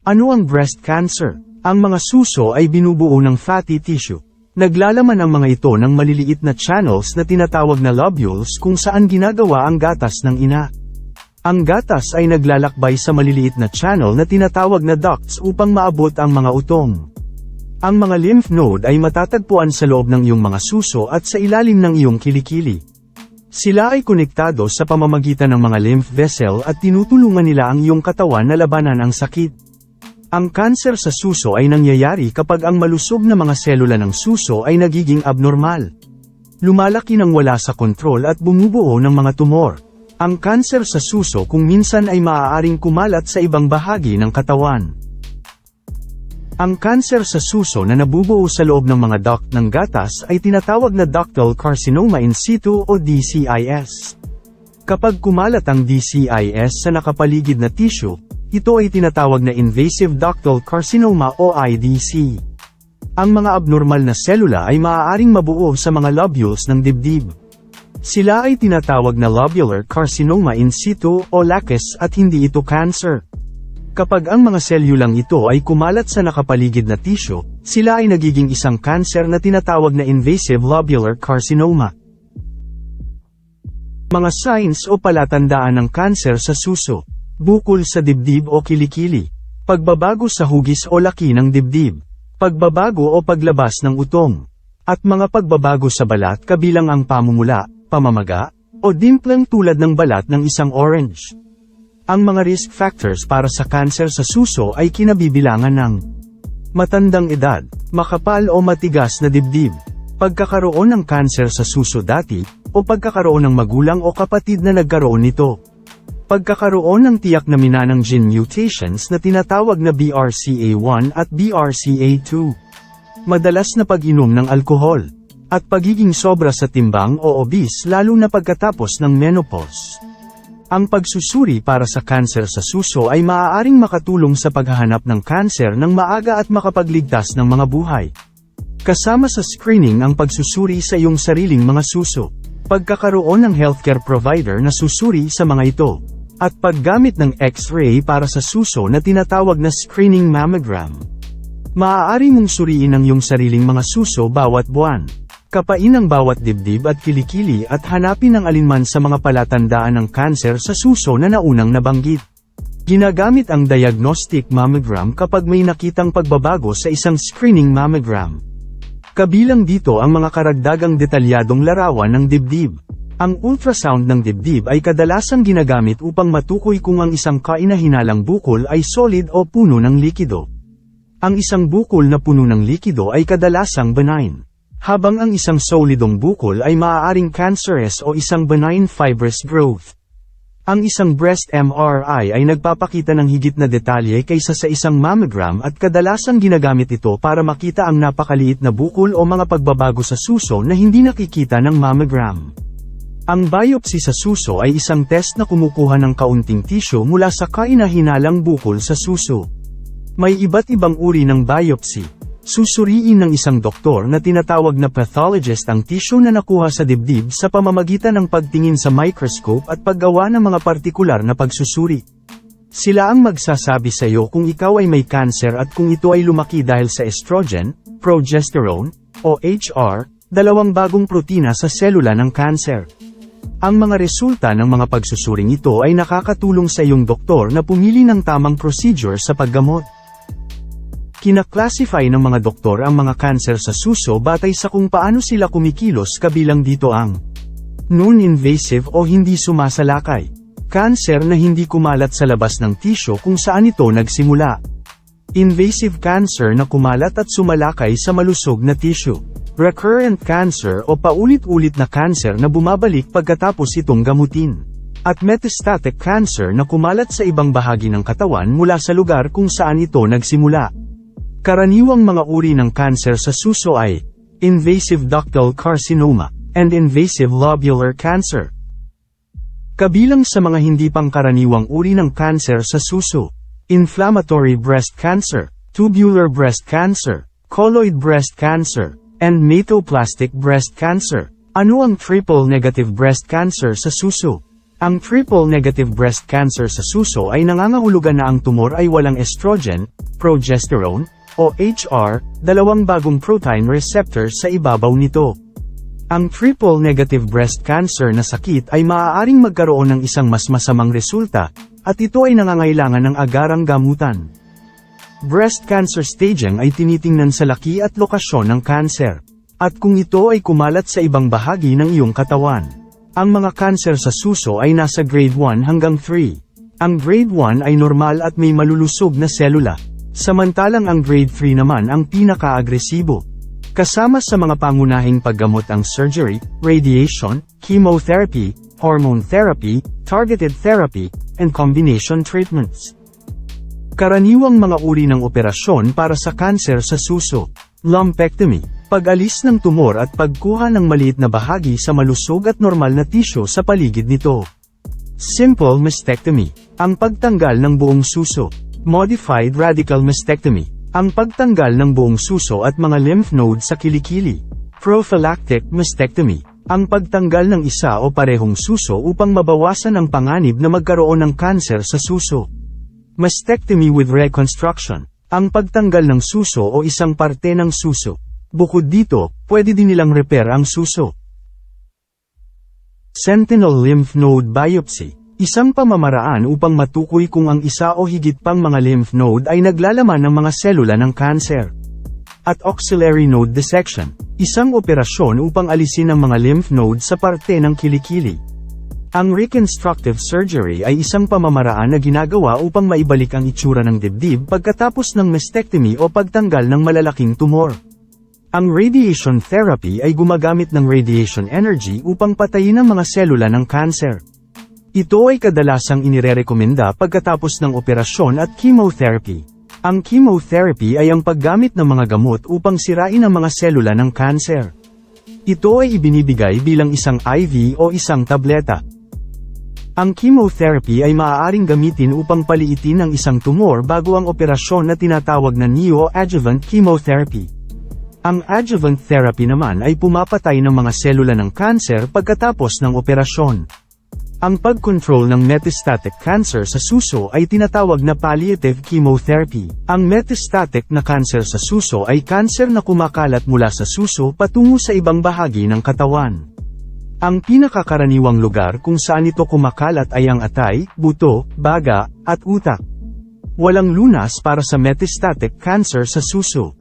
Ano ang breast cancer? Ang mga suso ay binubuo ng fatty tissue. Naglalaman ang mga ito ng maliliit na channels na tinatawag na lobules kung saan ginagawa ang gatas ng ina. Ang gatas ay naglalakbay sa maliliit na channel na tinatawag na ducts upang maabot ang mga utong. Ang mga lymph node ay matatagpuan sa loob ng iyong mga suso at sa ilalim ng iyong kilikili. Sila ay konektado sa pamamagitan ng mga lymph vessel at tinutulungan nila ang iyong katawan na labanan ang sakit. Ang kanser sa suso ay nangyayari kapag ang malusog na mga selula ng suso ay nagiging abnormal. Lumalaki nang wala sa kontrol at bumubuo ng mga tumor. Ang kanser sa suso kung minsan ay maaaring kumalat sa ibang bahagi ng katawan. Ang kanser sa suso na nabubuo sa loob ng mga duct ng gatas ay tinatawag na ductal carcinoma in situ o DCIS. Kapag kumalat ang DCIS sa nakapaligid na tissue, ito ay tinatawag na invasive ductal carcinoma o IDC. Ang mga abnormal na selula ay maaaring mabuo sa mga lobules ng dibdib. Sila ay tinatawag na lobular carcinoma in situ o LACIS at hindi ito cancer. Kapag ang mga selulang ito ay kumalat sa nakapaligid na tissue, sila ay nagiging isang cancer na tinatawag na invasive lobular carcinoma. Mga signs o palatandaan ng kanser sa suso. Bukol sa dibdib o kilikili. Pagbabago sa hugis o laki ng dibdib. Pagbabago o paglabas ng utong. At mga pagbabago sa balat kabilang ang pamumula, pamamaga, o dimpleng tulad ng balat ng isang orange. Ang mga risk factors para sa kanser sa suso ay kinabibilangan ng matandang edad, makapal o matigas na dibdib, pagkakaroon ng kanser sa suso dati, o pagkakaroon ng magulang o kapatid na nagkaroon nito. Pagkakaroon ng tiyak na minanang gene mutations na tinatawag na BRCA1 at BRCA2. Madalas na pag-inom ng alkohol. At pagiging sobra sa timbang o obese lalo na pagkatapos ng menopause. Ang pagsusuri para sa kanser sa suso ay maaaring makatulong sa paghahanap ng kanser ng maaga at makapagligtas ng mga buhay. Kasama sa screening ang pagsusuri sa iyong sariling mga suso. Pagkakaroon ng healthcare provider na susuri sa mga ito. At paggamit ng X-ray para sa suso na tinatawag na screening mammogram. Maaari mong suriin ang iyong sariling mga suso bawat buwan. Kapain ang bawat dibdib at kilikili at hanapin ang alinman sa mga palatandaan ng kanser sa suso na naunang nabanggit. Ginagamit ang diagnostic mammogram kapag may nakitang pagbabago sa isang screening mammogram. Kabilang dito ang mga karagdagang detalyadong larawan ng dibdib. Ang ultrasound ng dibdib ay kadalasang ginagamit upang matukoy kung ang isang kainahinalang bukol ay solid o puno ng likido. Ang isang bukol na puno ng likido ay kadalasang benign, habang ang isang solidong bukol ay maaaring cancerous o isang benign fibrous growth. Ang isang breast MRI ay nagpapakita ng higit na detalye kaysa sa isang mammogram at kadalasang ginagamit ito para makita ang napakaliit na bukol o mga pagbabago sa suso na hindi nakikita ng mammogram. Ang biopsy sa suso ay isang test na kumukuha ng kaunting tissue mula sa kainahinalang bukol sa suso. May iba't ibang uri ng biopsy. Susuriin ng isang doktor na tinatawag na pathologist ang tissue na nakuha sa dibdib sa pamamagitan ng pagtingin sa microscope at paggawa ng mga partikular na pagsusuri. Sila ang magsasabi sa iyo kung ikaw ay may cancer at kung ito ay lumaki dahil sa estrogen, progesterone, o HR, dalawang bagong protina sa selula ng cancer. Ang mga resulta ng mga pagsusuring ito ay nakakatulong sa iyong doktor na pumili ng tamang procedure sa paggamot. Kinaklasify ng mga doktor ang mga kanser sa suso batay sa kung paano sila kumikilos kabilang dito ang non-invasive o hindi sumasalakay. Kanser na hindi kumalat sa labas ng tissue kung saan ito nagsimula. Invasive cancer na kumalat at sumalakay sa malusog na tissue. Recurrent cancer o paulit-ulit na cancer na bumabalik pagkatapos itong gamutin. At metastatic cancer na kumalat sa ibang bahagi ng katawan mula sa lugar kung saan ito nagsimula. Karaniwang mga uri ng cancer sa suso ay invasive ductal carcinoma and invasive lobular cancer. Kabilang sa mga hindi pangkaraniwang uri ng cancer sa suso, inflammatory breast cancer, tubular breast cancer, colloid breast cancer, and metaplastic breast cancer. Ano ang triple negative breast cancer sa suso? Ang triple-negative breast cancer sa suso ay nangangahulugan na ang tumor ay walang estrogen, progesterone, o HR, dalawang bagong protein receptor sa ibabaw nito. Ang triple-negative breast cancer na sakit ay maaaring magkaroon ng isang mas masamang resulta, at ito ay nangangailangan ng agarang gamutan. Breast cancer staging ay tinitingnan sa laki at lokasyon ng cancer, at kung ito ay kumalat sa ibang bahagi ng iyong katawan. Ang mga kanser sa suso ay nasa grade 1 hanggang 3. Ang grade 1 ay normal at may malulusog na selula, samantalang ang grade 3 naman ang pinaka-agresibo. Kasama sa mga pangunahing paggamot ang surgery, radiation, chemotherapy, hormone therapy, targeted therapy, and combination treatments. Karaniwang mga uri ng operasyon para sa kanser sa suso. Lumpectomy, pag-alis ng tumor at pagkuha ng maliit na bahagi sa malusog at normal na tisyo sa paligid nito. Simple mastectomy, ang pagtanggal ng buong suso. Modified radical mastectomy, ang pagtanggal ng buong suso at mga lymph node sa kilikili. Prophylactic mastectomy, ang pagtanggal ng isa o parehong suso upang mabawasan ang panganib na magkaroon ng kanser sa suso. Mastectomy with reconstruction, ang pagtanggal ng suso o isang parte ng suso. Bukod dito, pwede din nilang repair ang suso. Sentinel lymph node biopsy, isang pamamaraan upang matukoy kung ang isa o higit pang mga lymph node ay naglalaman ng mga selula ng kanser. At axillary node dissection, isang operasyon upang alisin ang mga lymph node sa parte ng kilikili. Ang reconstructive surgery ay isang pamamaraan na ginagawa upang maibalik ang itsura ng dibdib pagkatapos ng mastectomy o pagtanggal ng malalaking tumor. Ang radiation therapy ay gumagamit ng radiation energy upang patayin ang mga selula ng kanser. Ito ay kadalasang inirerekomenda pagkatapos ng operasyon at chemotherapy. Ang chemotherapy ay ang paggamit ng mga gamot upang sirain ang mga selula ng kanser. Ito ay ibinibigay bilang isang IV o isang tableta. Ang chemotherapy ay maaaring gamitin upang paliitin ang isang tumor bago ang operasyon na tinatawag na neoadjuvant chemotherapy. Ang adjuvant therapy naman ay pumapatay ng mga selula ng kanser pagkatapos ng operasyon. Ang pag-control ng metastatic cancer sa suso ay tinatawag na palliative chemotherapy. Ang metastatic na cancer sa suso ay cancer na kumakalat mula sa suso patungo sa ibang bahagi ng katawan. Ang pinakakaraniwang lugar kung saan ito kumakalat ay ang atay, buto, baga, at utak. Walang lunas para sa metastatic cancer sa suso.